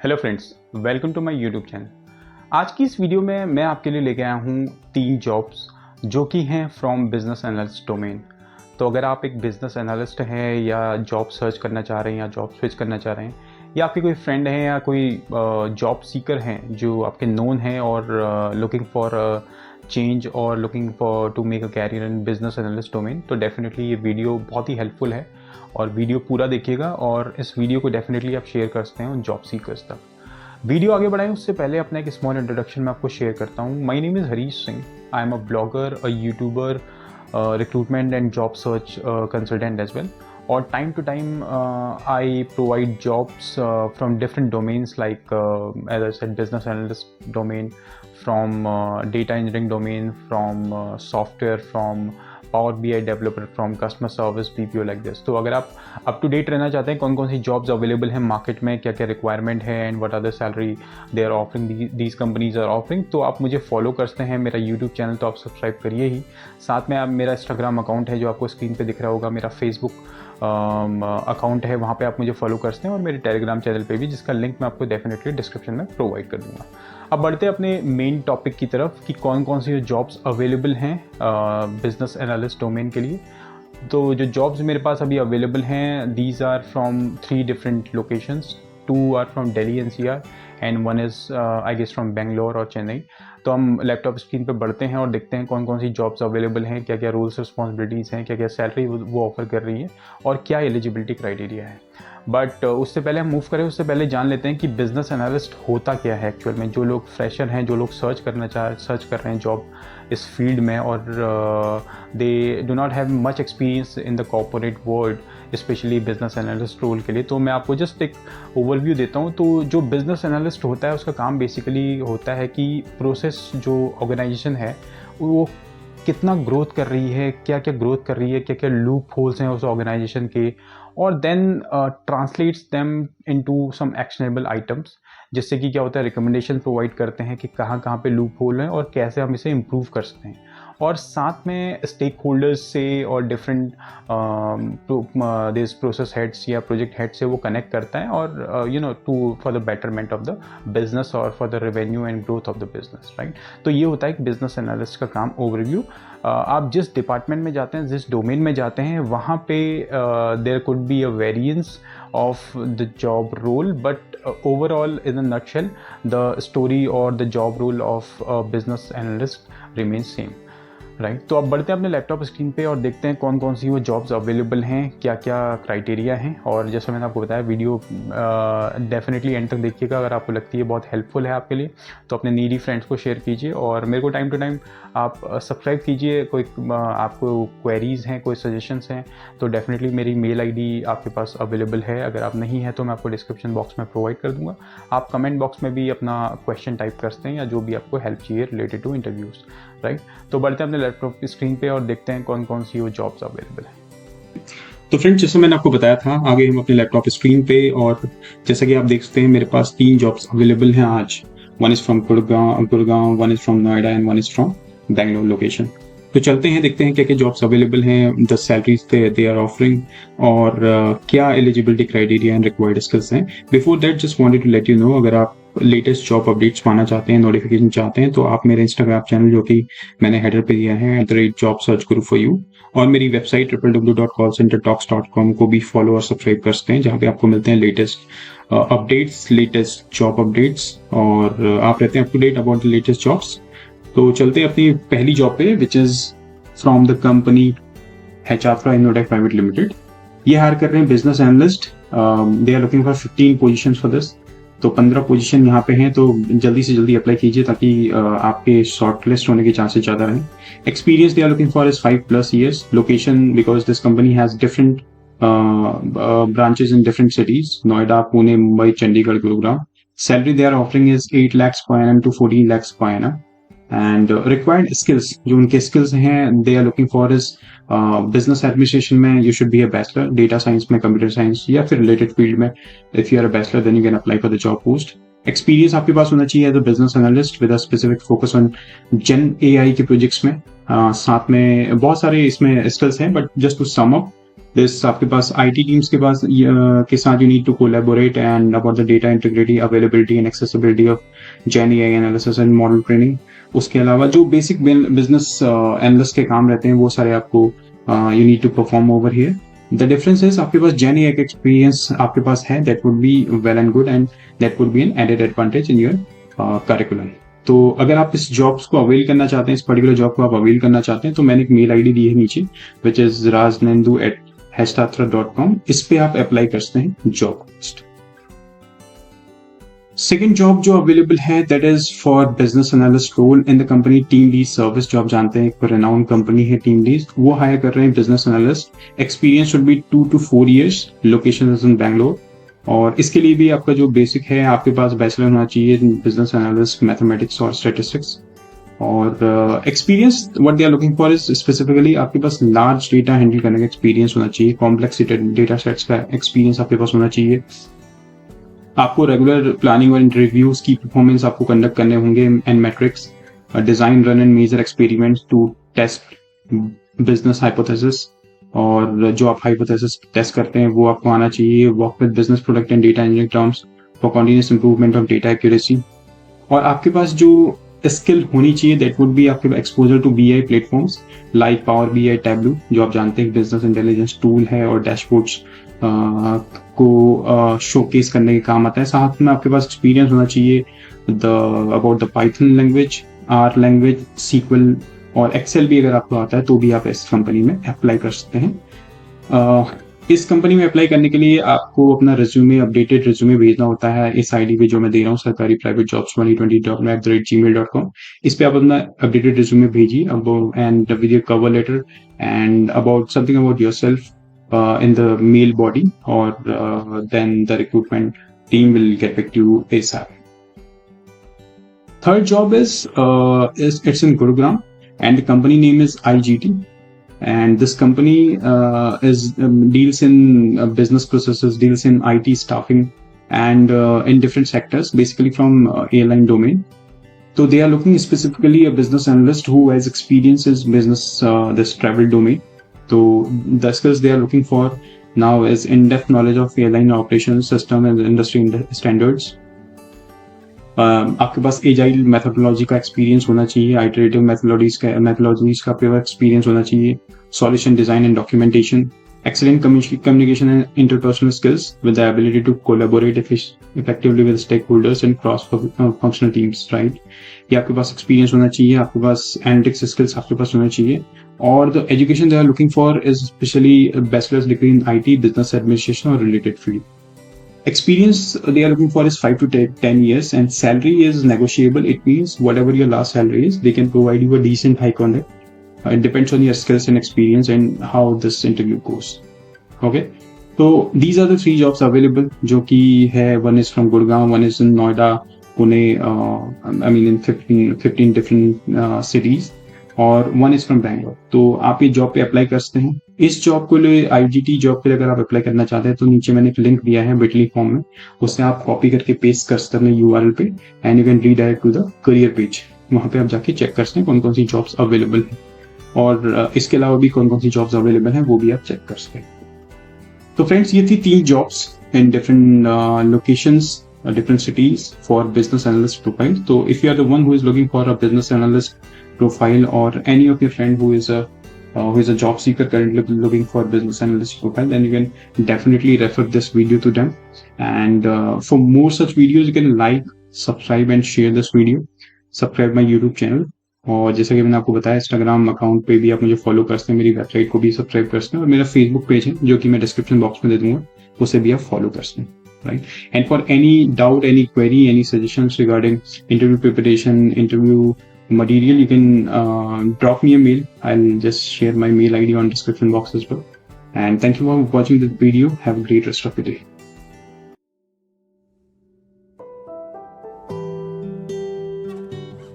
Hello friends, welcome to my YouTube channel. आज की इस वीडियो में मैं आपके लिए लेके आया हूँ 3 जॉब्स जो कि हैं फ्रॉम बिजनेस एनालिस्ट डोमेन। तो अगर आप एक बिजनेस एनालिस्ट हैं या जॉब सर्च करना चाह रहे हैं या जॉब स्विच करना चाह रहे हैं या आपके कोई फ्रेंड हैं या कोई जॉब सीकर हैं जो आपके नोन हैं और लुकिंग फॉर चेंज और looking for to make a career in business analyst domain, तो डेफिनेटली ये वीडियो बहुत ही हेल्पफुल है और वीडियो पूरा देखिएगा और इस वीडियो को डेफिनेटली आप शेयर कर सकते हैं उन जॉब सीकर्स तक। वीडियो आगे बढ़ाएं उससे पहले अपना एक स्मॉल इंट्रोडक्शन मैं आपको शेयर करता हूँ। My name is Harish Singh. I am a blogger, a YouTuber, recruitment and job search consultant as well, और time to time I provide jobs from different domains like as I said, business analyst domain, from data engineering domain, from software, from Power BI developer, from customer service, BPO like this। तो अगर आप up to date रहना चाहते हैं कौन कौन सी jobs available हैं मार्केट में, क्या क्या रिक्वायरमेंट है and what are the salary they are offering, these companies are offering, तो आप मुझे फॉलो कर सकते हैं। मेरा यूट्यूब चैनल तो आप सब्सक्राइब करिए ही, साथ में आप मेरा इंस्टाग्राम अकाउंट है जो आपको स्क्रीन पे दिख रहा होगा, मेरा फेसबुक अकाउंट है, वहाँ पे आप मुझे फॉलो कर सकते हैं, और मेरे टेलीग्राम चैनल पे भी, जिसका लिंक मैं आपको डेफिनेटली डिस्क्रिप्शन में प्रोवाइड कर दूंगा। अब बढ़ते हैं अपने मेन टॉपिक की तरफ कि कौन कौन सी जॉब्स अवेलेबल हैं बिजनेस एनालिस्ट डोमेन के लिए। तो जो जॉब्स मेरे पास अभी अवेलेबल हैं, these are from 3 different locations. 2 are from Delhi NCR and 1 is I guess from Bangalore और चेन्नई। तो हम लैपटॉप स्क्रीन पे बढ़ते हैं और देखते हैं कौन कौन सी जॉब्स अवेलेबल हैं, क्या क्या रूल्स रिस्पॉन्सिबिलिटीज़ हैं, क्या क्या सैलरी वो ऑफर कर रही है और क्या एलिजिबिलिटी क्राइटेरिया है। बट उससे पहले हम मूव करें, उससे पहले जान लेते हैं कि बिजनेस एनालिस्ट होता क्या है एक्चुअल में। जो लोग फ्रेशर हैं, जो लोग सर्च कर रहे हैं जॉब इस फील्ड में और they do not have much experience in the corporate world, specially business analyst role के लिए, तो मैं आपको जस्ट एक ओवरव्यू देता हूँ। तो जो बिजनेस एनालिस्ट होता है उसका काम बेसिकली होता है कि प्रोसेस जो ऑर्गेनाइजेशन है वो कितना ग्रोथ कर रही है, क्या क्या ग्रोथ कर रही है, क्या क्या लूप होल्स हैं उस ऑर्गेनाइजेशन के, और then translates them into some actionable items, जिससे कि क्या होता है, रिकमेंडेशन प्रोवाइड करते हैं कि कहाँ कहाँ पे लूप होल है और कैसे हम इसे इम्प्रूव कर सकते हैं। और साथ में स्टेक होल्डर्स से और डिफरेंट दिस प्रोसेस हेड्स या प्रोजेक्ट हेड से वो कनेक्ट करता है और you know to for the betterment of the business और for the revenue and growth of the business, right. तो ये होता है कि बिजनेस एनालिस्ट का काम ओवरव्यू। आप जिस डिपार्टमेंट में जाते हैं, जिस डोमेन में जाते हैं, वहाँ पे there could be a variance of the job role, but overall in a nutshell the story or the job role of a business analyst remains same, right. तो अब बढ़ते हैं अपने लैपटॉप स्क्रीन पे और देखते हैं कौन कौन सी वो जॉब्स अवेलेबल हैं, क्या क्या क्राइटेरिया हैं। और जैसे मैंने आपको बताया, वीडियो डेफिनेटली एंड तक देखिएगा। अगर आपको लगती है बहुत हेल्पफुल है आपके लिए तो अपने नीडी फ्रेंड्स को शेयर कीजिए और मेरे को टाइम टू टाइम आप सब्सक्राइब कीजिए। कोई आपको क्वेरीज़ हैं, कोई सजेशंस हैं तो डेफिनेटली मेरी मेल ID आपके पास अवेलेबल है। अगर आप नहीं है तो मैं आपको डिस्क्रिप्शन बॉक्स में प्रोवाइड कर दूँगा। आप कमेंट बॉक्स में भी अपना क्वेश्चन टाइप कर सकते हैं या जो भी आपको हेल्प चाहिए रिलेटेड टू इंटरव्यूज़, राइट। तो बढ़ते हैं अपने लैपटॉप की स्क्रीन पे और देखते हैं कौन कौन सी वो जॉब्स अवेलेबल हैं। तो फ्रेंड्स, जैसे मैंने आपको बताया था, आगे हम अपने लैपटॉप स्क्रीन पे, और जैसा कि आप देख सकते हैं मेरे पास 3 जॉब्स अवेलेबल हैं आज। 1 is from Gurgaon, 1 is from Noida and 1 is from Bangalore location. तो चलते हैं, देखते हैं क्या क्या जॉब्स अवेलेबल हैं, the salaries they are offering और क्या eligibility criteria and required skills हैं। Before that just wanted to let you know, अगर आप लेटेस्ट जॉब अपडेट्स पाना चाहते हैं, नोटिफिकेशन चाहते हैं, तो आप मेरे इंस्टाग्राम चैनल जो कि मैंने हेडर पे दिया है @jobsearchguru4you, और मेरी वेबसाइट www.callcentertalks.com को भी फॉलो और सब्सक्राइब कर सकते हैं, जहाँ पे आपको मिलते हैं latest updates, latest job updates, और आप रहते हैं up to date about the latest jobs. तो चलते हैं अपनी पहली जॉब पे, which is from the company HR Innotech Private Limited। ये हायर कर रहे हैं business analyst. They are looking for 15 positions for this. तो 15 पोजीशन यहाँ पे हैं, तो जल्दी से जल्दी अप्लाई कीजिए ताकि आपके शॉर्टलिस्ट होने के चांसेस ज़्यादा रहें। Experience they are looking for is 5+ years। Location, because this company has different branches in different cities, Noida, Pune, Mumbai, Chandigarh, Gurugram. Salary they are offering is 8 lakhs per annum to 14 lakhs per annum। And required skills, जो उनके skills हैं, they are looking for is business administration में you should be a bachelor, data science में, computer science या फिर related field में if you are a bachelor then you can apply for the job post. Experience आपके पास होना चाहिए as a business analyst with a specific focus on gen AI के projects में। साथ में बहुत सारे इसमें स्किल्स हैं, but just to sum up, this आपके पास IT टीम्स के पास के साथ you need to collaborate and about the data integrity, availability and accessibility of gen AI analysis and model training. उसके अलावा जो बेसिक बिजनेस एनालिस्ट के काम रहते हैं वो सारे आपको you need to perform over here. The difference is आपके पास जेन AI का एक्सपीरियंस आपके पास है, that would be well and good and that would be an added advantage in your curriculum. तो अगर आप इस जॉब्स को अवेल करना चाहते हैं, इस पर्टिकुलर जॉब को आप अवेल करना चाहते हैं, तो मैंने एक मेल ID दी है नीचे, विच इज rajnendu@hastatra.com। इस पे आप अप्लाई कर सकते हैं जॉब पोस्ट। सेकेंड जॉब जो अवेलेबल है that is for business analyst role in the company Team Lead service. जो आप जानते हैं एक रेनाउंड कंपनी है टीम लीड, वो हायर कर रहे हैं business analyst. Experience should be 2 to 4 years। Location is in Bangalore. और इसके लिए भी आपका जो बेसिक है, आपके पास बैचलर होना चाहिए बिजनेस एनालिस्ट मैथमेटिक्स और स्टैटिस्टिक्स। और experience what they are looking for is specifically आपके पास लार्ज डेटा हैंडल करने का एक्सपीरियंस होना चाहिए, कॉम्प्लेक्स डेटा सेट्स का एक्सपीरियंस आपके पास होना चाहिए। आपको रेगुलर प्लानिंग और इंटरव्यूज की परफॉर्मेंस आपको कंडक्ट करने होंगे and metrics, design run and measure experiments to test business hypothesis. और जो आप हाइपोथेसिस टेस्ट करते हैं वो आपको आना चाहिए। Work with business product and data engineering terms for continuous improvement of data accuracy. और आपके पास जो स्किल होनी चाहिए दैट वुड बी आपके exposure to BI platforms like power BI, Tableau, जो आप जानते हैं बिजनेस इंटेलिजेंस टूल है और डैशबोर्ड्स को शोकेस करने के काम आता है। साथ में आपके पास एक्सपीरियंस होना चाहिए about the Python language, R language, SQL और एक्सेल भी अगर आपको आता है तो भी आप इस कंपनी में अप्लाई कर सकते हैं। इस कंपनी में अप्लाई करने के लिए आपको अपना रिज्यूमे, अपडेटेड रिज्यूमे भेजना होता है इस ID पे जो मैं दे रहा हूँ, सरकारी प्राइवेट जॉब्स 2020@gmail.com। इस पे आप अपना अपडेटेड रिज्यूमे भेजिए and with your cover letter and about something about yourself in the mail body, or then the recruitment team will get back to you ASAP. Third job is it's in Gurugram and the company name is IGT, and this company deals in business processes, deals in IT staffing and in different sectors, basically from airline domain. So they are looking specifically a business analyst who has experience in business this travel domain. So the skills they are looking for now is in-depth knowledge of airline operations system and industry standards. आपके पास agile methodology का experience होना चाहिए, iterative methodologies का आपके पास experience होना चाहिए, solution design and documentation, excellent communication and interpersonal skills with the ability to collaborate effectively with stakeholders and cross-functional teams, right? ये आपके पास experience होना चाहिए, आपके पास analytics skills आपके पास होना चाहिए। और the education they are looking for is especially a bachelor's degree in IT, business administration or related field. Experience they are looking for is 5 to 10 years and salary is negotiable. It means whatever your last salary is, they can provide you a decent hike on it. It depends on your skills and experience and how this interview goes. Okay, so these are the 3 jobs available. जो कि है, one is from Gurgaon, one is in Noida, Pune, I mean in 15 different cities, और one is from Bangalore. तो आप ये job पे apply कर सकते हैं। इस जॉब को लिए IGT जॉब पे अगर आप अप्लाई करना चाहते हैं तो नीचे मैंने एक लिंक दिया है बिटली फॉर्म में, उससे आप कॉपी करके पेस्ट कर सकते हैं URL पे and you can redirect to the career page. वहाँ पे आप जाके चेक कर सकते हैं कौन कौन सी जॉब्स अवेलेबल हैं, और इसके अलावा भी कौन कौन सी जॉब्स अवेलेबल हैं वो भी आप चेक कर सकते हैं। तो फ्रेंड्स, ये थी 3 jobs in different locations, different cities for business analyst profile. तो if you are the one who is looking for a business analyst profile और any of your friend who is a job seeker currently looking for business analyst profile, then you can definitely refer this video to them. And for more such videos, you can like, subscribe and share this video. Subscribe my YouTube channel. और जैसे कि मैंने आपको बताया, Instagram account पे भी आप मुझे फॉलो कर सकते हैं, मेरी वेबसाइट को भी सब्सक्राइब कर सकते हैं, और मेरा फेसबुक पेज है जो कि मैं डिस्क्रिप्शन बॉक्स में दे दूंगा, उसे भी आप फॉलो कर सकते हैं, right? And for any doubt, any query, any suggestions regarding interview preparation, interview material, you can drop me a mail. I'll just share my mail ID on description box as well. And thank you for watching this video. Have a great rest of your day.